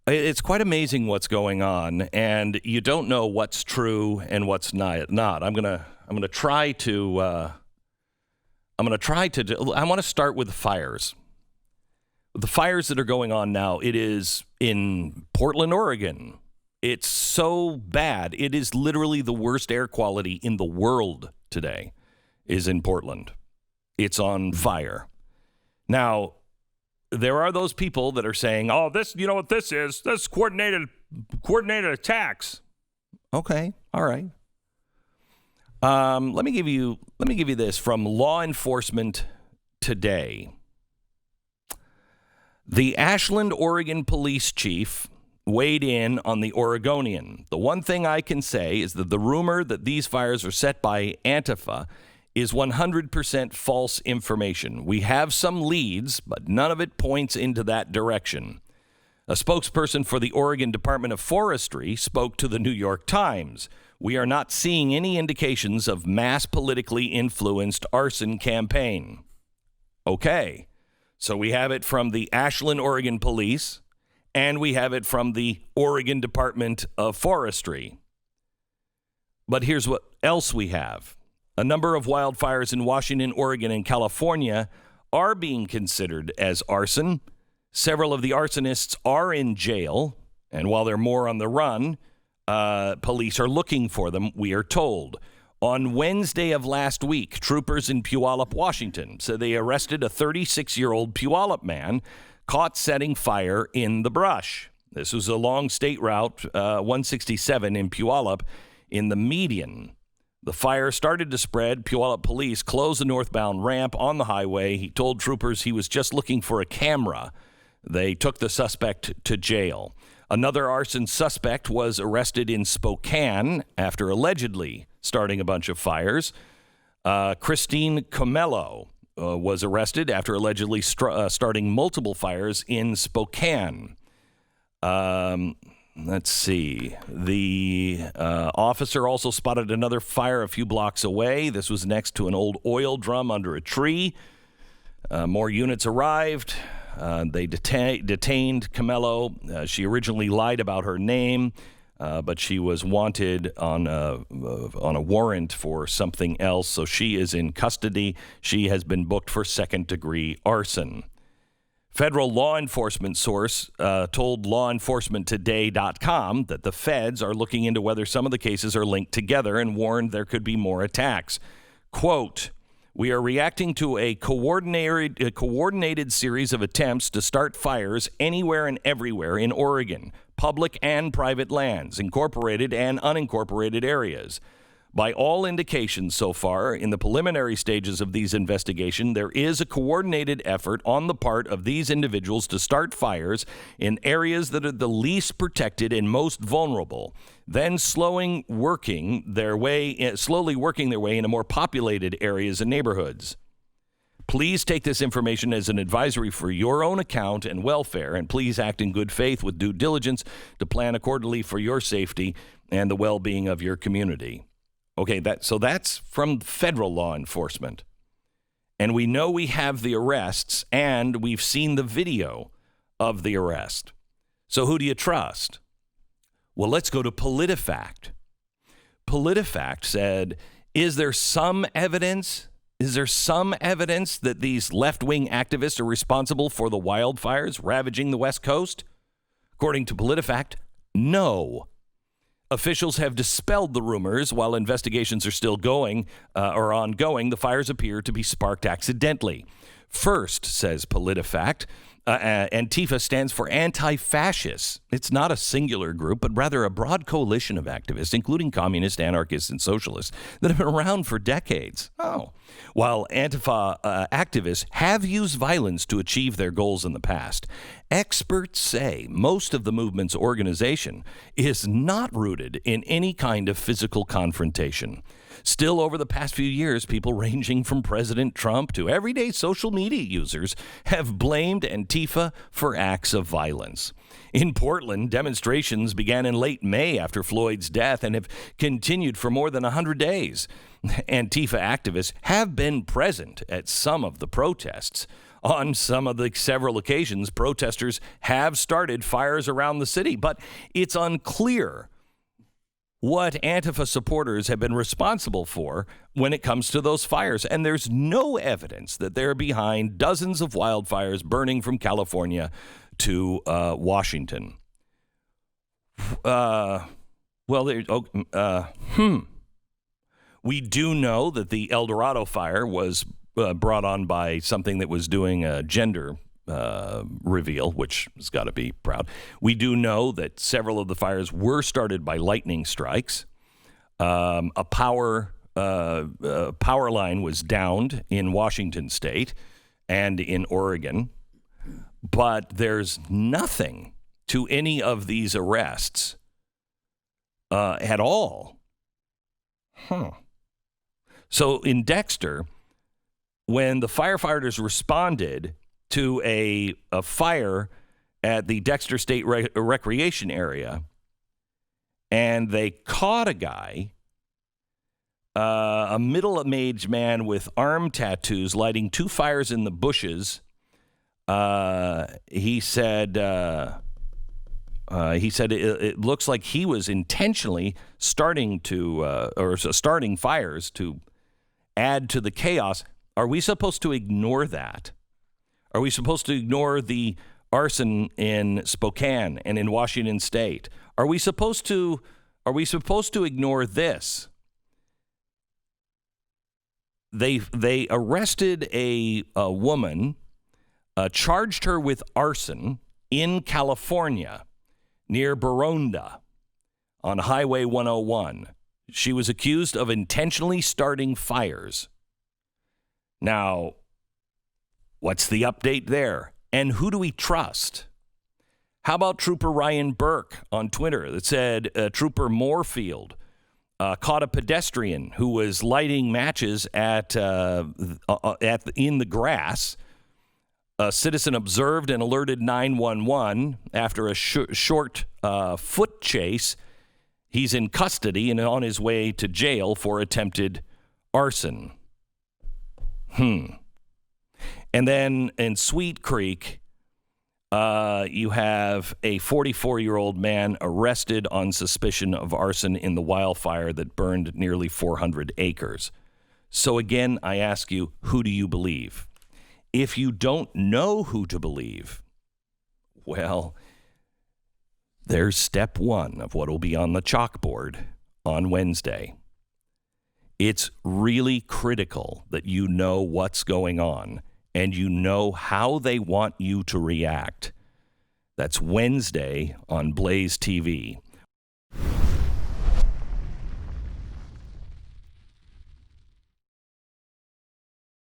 It's quite amazing what's going on, and you don't know what's true and what's not. I'm gonna try to. I want to start with the fires. The fires that are going on now. It is in Portland, Oregon. It's so bad. It is literally the worst air quality in the world today. Is in Portland. It's on fire. Now, there are those people that are saying, "Oh, this, you know what this is? This is coordinated attacks." Okay, all right. Let me give you this from Law Enforcement Today. The Ashland, Oregon police chief weighed in on the Oregonian. The one thing I can say is that the rumor that these fires are set by Antifa is 100% false information. We have some leads, but none of it points into that direction. A spokesperson for the Oregon Department of Forestry spoke to the New York Times. We are not seeing any indications of mass politically influenced arson campaign. Okay, so we have it from the Ashland, Oregon Police, and we have it from the Oregon Department of Forestry. But here's what else we have. A number of wildfires in Washington, Oregon, and California are being considered as arson. Several of the arsonists are in jail, and while they're more on the run, police are looking for them, we are told. On Wednesday of last week, troopers in Puyallup, Washington, said they arrested a 36-year-old Puyallup man caught setting fire in the brush. This was along State Route 167 in Puyallup in the median. The fire started to spread. Puyallup police closed the northbound ramp on the highway. He told troopers he was just looking for a camera. They took the suspect to jail. Another arson suspect was arrested in Spokane after allegedly starting a bunch of fires. Christine Comello was arrested after allegedly starting multiple fires in Spokane. Let's see. The officer also spotted another fire a few blocks away. This was next to an old oil drum under a tree. More units arrived. They detained Comello. She originally lied about her name, but she was wanted on a warrant for something else. So she is in custody. She has been booked for second-degree arson. Federal law enforcement source told lawenforcementtoday.com that the feds are looking into whether some of the cases are linked together and warned there could be more attacks. Quote, "We are reacting to a coordinated series of attempts to start fires anywhere and everywhere in Oregon, public and private lands, incorporated and unincorporated areas. By all indications so far, in the preliminary stages of these investigations, there is a coordinated effort on the part of these individuals to start fires in areas that are the least protected and most vulnerable, then slowly working their way into more populated areas and neighborhoods. Please take this information as an advisory for your own account and welfare, and please act in good faith with due diligence to plan accordingly for your safety and the well-being of your community." Okay, that's from federal law enforcement. And we know we have the arrests, and we've seen the video of the arrest. So who do you trust? Well, let's go to PolitiFact. PolitiFact said, is there some evidence that these left-wing activists are responsible for the wildfires ravaging the West Coast? According to PolitiFact, no. Officials have dispelled the rumors. While investigations are still ongoing, the fires appear to be sparked accidentally. First, says PolitiFact, Antifa stands for anti-fascists. It's not a singular group, but rather a broad coalition of activists, including communists, anarchists, and socialists, that have been around for decades. While Antifa activists have used violence to achieve their goals in the past, experts say most of the movement's organization is not rooted in any kind of physical confrontation. Still, over the past few years, people ranging from President Trump to everyday social media users have blamed Antifa for acts of violence. In Portland, demonstrations began in late May after Floyd's death and have continued for more than 100 days. Antifa activists have been present at some of the protests. on some of the several occasions, protesters have started fires around the city, but it's unclear what Antifa supporters have been responsible for when it comes to those fires. And there's no evidence that they're behind dozens of wildfires burning from California to Washington. We do know that the El Dorado fire was brought on by something that was doing a gender reveal, which has got to be proud. We do know that several of the fires were started by lightning strikes. A power line was downed in Washington state and in Oregon, but there's nothing to any of these arrests at all. So in Dexter, when the firefighters responded to a fire at the Dexter State Recreation Area, and they caught a guy, a middle-aged man with arm tattoos lighting two fires in the bushes. He said it looks like he was intentionally starting fires to add to the chaos. Are we supposed to ignore that? Are we supposed to ignore the arson in Spokane and in Washington State? Are we supposed to ignore this? They arrested a woman, charged her with arson in California near Baronda on Highway 101. She was accused of intentionally starting fires. Now, what's the update there? And who do we trust? How about Trooper Ryan Burke on Twitter that said Trooper Moorfield caught a pedestrian who was lighting matches in the grass. A citizen observed and alerted 911 after a short foot chase. He's in custody and on his way to jail for attempted arson. And then in Sweet Creek, you have a 44-year-old man arrested on suspicion of arson in the wildfire that burned nearly 400 acres. So again, I ask you, who do you believe? If you don't know who to believe, well, there's step one of what will be on the chalkboard on Wednesday. It's really critical that you know what's going on and you know how they want you to react. That's Wednesday on Blaze TV.